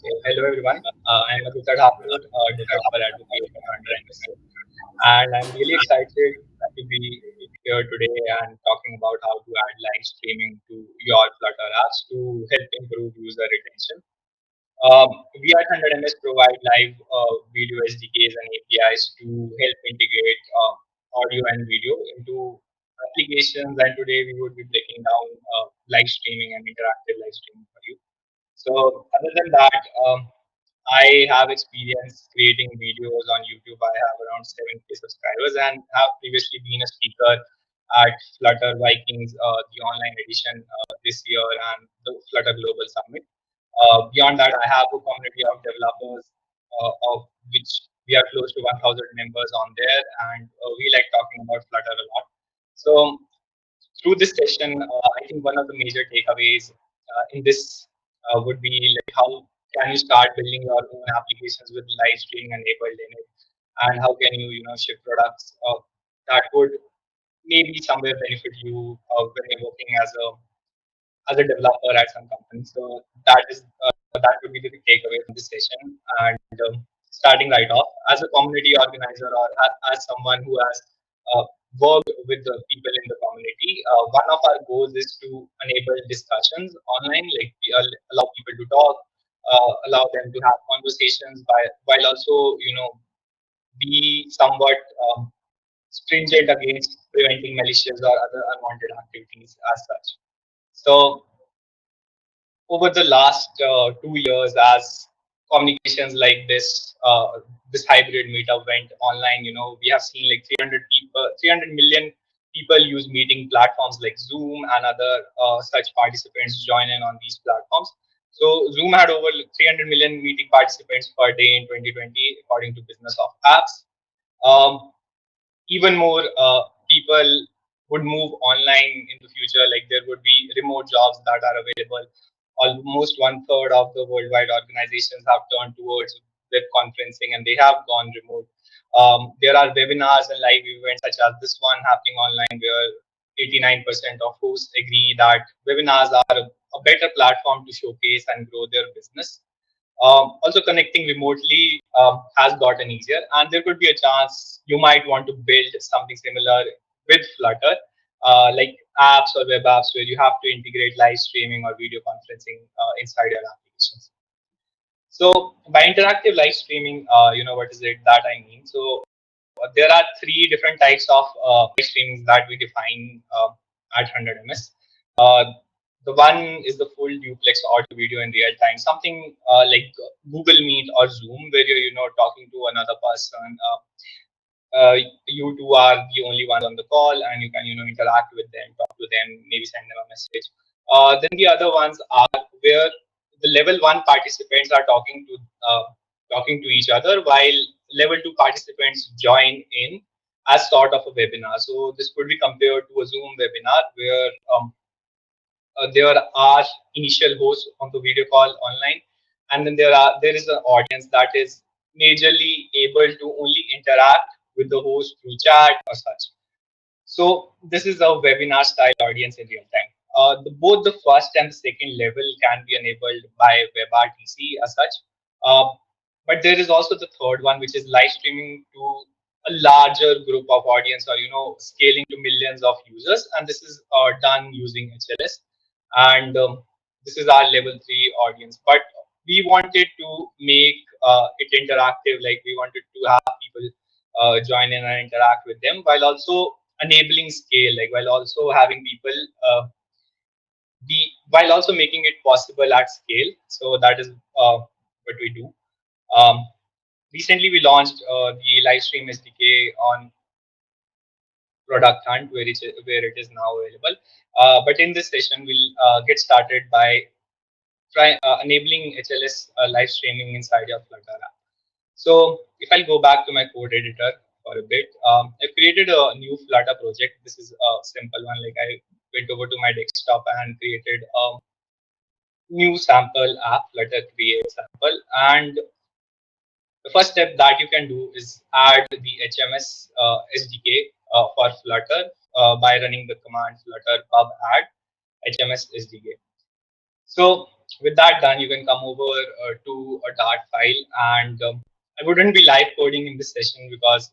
Hello everyone. I am Aditya Thakur, developer advocate at Flutter, and I'm really excited to be here today and talking about how to add live streaming to your Flutter apps to help improve user retention. We at 100ms provide live video SDKs and APIs to help integrate audio and video into applications. And today we would be breaking down live streaming and interactive live streaming for you. So other than that, I have experience creating videos on YouTube. I have around 7K subscribers and have previously been a speaker at Flutter Vikings, the online edition this year, and the Flutter Global Summit. Beyond that, I have a community of developers of which we are close to 1,000 members on there, and we like talking about Flutter a lot. So through this session, I think one of the major takeaways in this would be like how can you start building your own applications with live streaming enabled in it, and how can you ship products that would maybe somewhere benefit you when you're working as a developer at some company. So that would be the takeaway from this session. And starting right off, as a community organizer or as someone who has uh, worked with the people in the community, one of our goals is to enable discussions online, like we allow people to talk, allow them to have conversations, while also be somewhat stringent against preventing malicious or other unwanted activities as such. So over the last 2 years, as communications like this hybrid meetup went online, we have seen like 300 people, 300 million people use meeting platforms like Zoom and other such participants join in on these platforms. So Zoom had over 300 million meeting participants per day in 2020, according to Business of Apps. Um, Even more people would move online in the future. Like there would be remote jobs that are available. Almost one third of the worldwide organizations have turned towards web conferencing and they have gone remote. There are webinars and live events such as this one happening online where 89% of hosts agree that webinars are a better platform to showcase and grow their business. Also, connecting remotely has gotten easier, and there could be a chance you might want to build something similar with Flutter, like apps or web apps where you have to integrate live streaming or video conferencing inside your applications. So, by interactive live streaming, what is it that I mean? So, there are three different types of live streamings that we define at 100ms. Uh, the one is the full duplex audio video in real time, something like Google Meet or Zoom, where you're talking to another person. You two are the only ones on the call, and you can interact with them, talk to them, maybe send them a message. Then the other ones are where the level one participants are talking to each other, while level two participants join in as sort of a webinar. So this could be compared to a Zoom webinar where there are initial hosts on the video call online, and then there is an audience that is majorly able to only interact with the host through chat or such. So this is a webinar style audience in real time. Both the first and the second level can be enabled by WebRTC as such. Uh, but there is also the third one, which is live streaming to a larger group of audience, or scaling to millions of users. And this is done using HLS. And this is our level 3 audience. But we wanted to make it interactive. Like we wanted to have people join in and interact with them, while also enabling scale, like while also having people while also making it possible at scale. So that is what we do. um, Recently we launched the live stream SDK on product hunt, where it is now available. But in this session we'll get started by try enabling HLS live streaming inside your Flutter app. So if I go back to my code editor for a bit, I've created a new Flutter project. This is a simple one. Like I went over to my desktop and created a new sample app, Flutter create sample. And the first step that you can do is add the HMS SDK for Flutter by running the command flutter pub add HMS SDK. So with that done, you can come over to a Dart file, and I wouldn't be live coding in this session because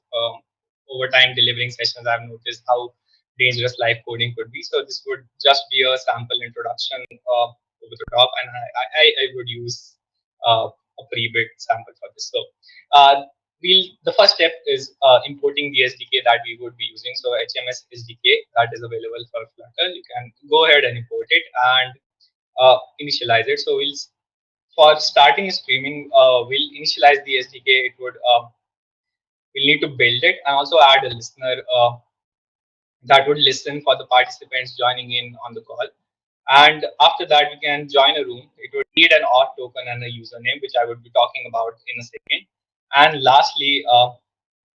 over time delivering sessions, I've noticed how dangerous live coding could be. So this would just be a sample introduction over the top, and I would use a pre-built sample for this. So the first step is importing the SDK that we would be using. So HMS SDK that is available for Flutter. You can go ahead and import it and initialize it. So for starting streaming, we'll initialize the SDK. We'll need to build it and also add a listener that would listen for the participants joining in on the call. And after that, we can join a room. It would need an auth token and a username, which I would be talking about in a second. And lastly,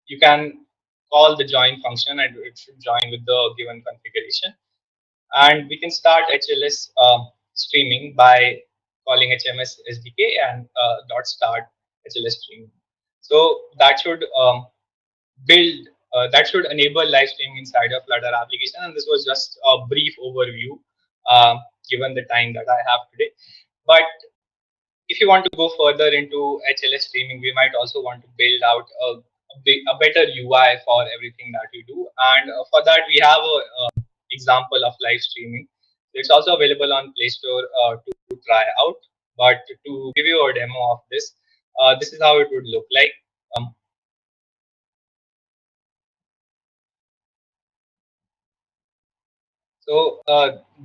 you can call the join function and it should join with the given configuration. And we can start HLS streaming by calling HMS SDK and dot start HLS streaming. So build that should enable live streaming inside of Flutter application. And this was just a brief overview given the time that I have today. But if you want to go further into HLS streaming, we might also want to build out a better UI for everything that we do. And for that, we have a example of live streaming. It's also available on Play Store to try out. But to give you a demo of this, this is how it would look like. Um, So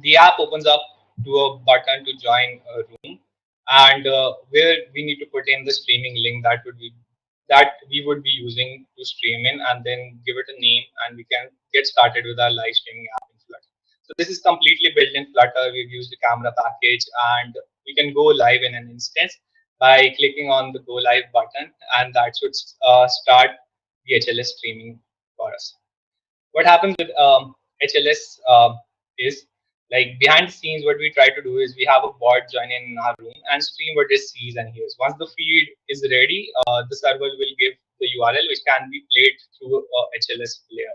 the app opens up to a button to join a room, and where we need to put in the streaming link that we would be using to stream in, and then give it a name, and we can get started with our live streaming app in Flutter. So this is completely built in Flutter. We've used the camera package, and we can go live in an instance by clicking on the go live button, and that should start the HLS streaming for us. What happens with HLS is like behind the scenes, what we try to do is we have a bot join in our room and stream what it sees and hears. Once the feed is ready, the server will give the URL which can be played through a HLS player.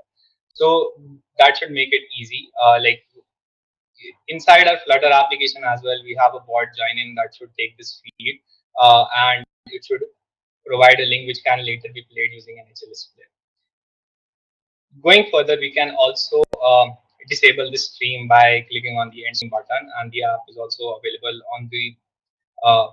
So that should make it easy. Like inside our Flutter application as well, we have a bot join in that should take this feed and it should provide a link which can later be played using an HLS player. Going further, we can also disable the stream by clicking on the end stream button, and the app is also available on the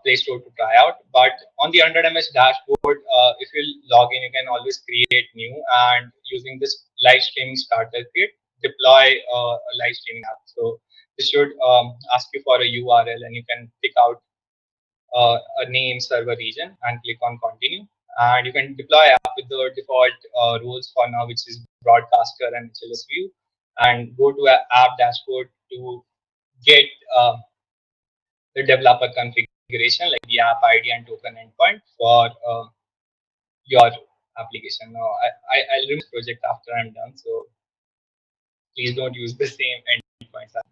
Play Store to try out. But on the 100ms dashboard, if you log in, you can always create new, and using this live streaming starter kit, deploy a live streaming app. So this should ask you for a URL, and you can pick out a name, server, region, and click on continue. And you can deploy app with the default roles for now, which is broadcaster and HLS view, and go to app dashboard to get the developer configuration like the app ID and token endpoint for your application. Now, I'll remove this project after I'm done. So please don't use the same endpoints as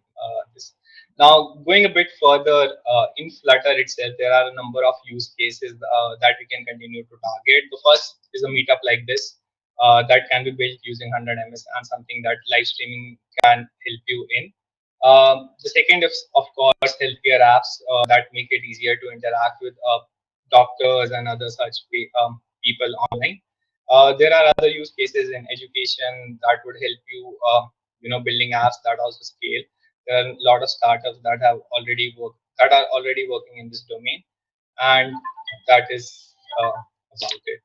this. Now, going a bit further in Flutter itself, there are a number of use cases that we can continue to target. The first is a meetup like this that can be built using 100ms and something that live streaming can help you in. The second is, of course, healthcare apps that make it easier to interact with doctors and other such people online. There are other use cases in education that would help you, building apps that also scale. There are a lot of startups that are already working in this domain, and that is about it.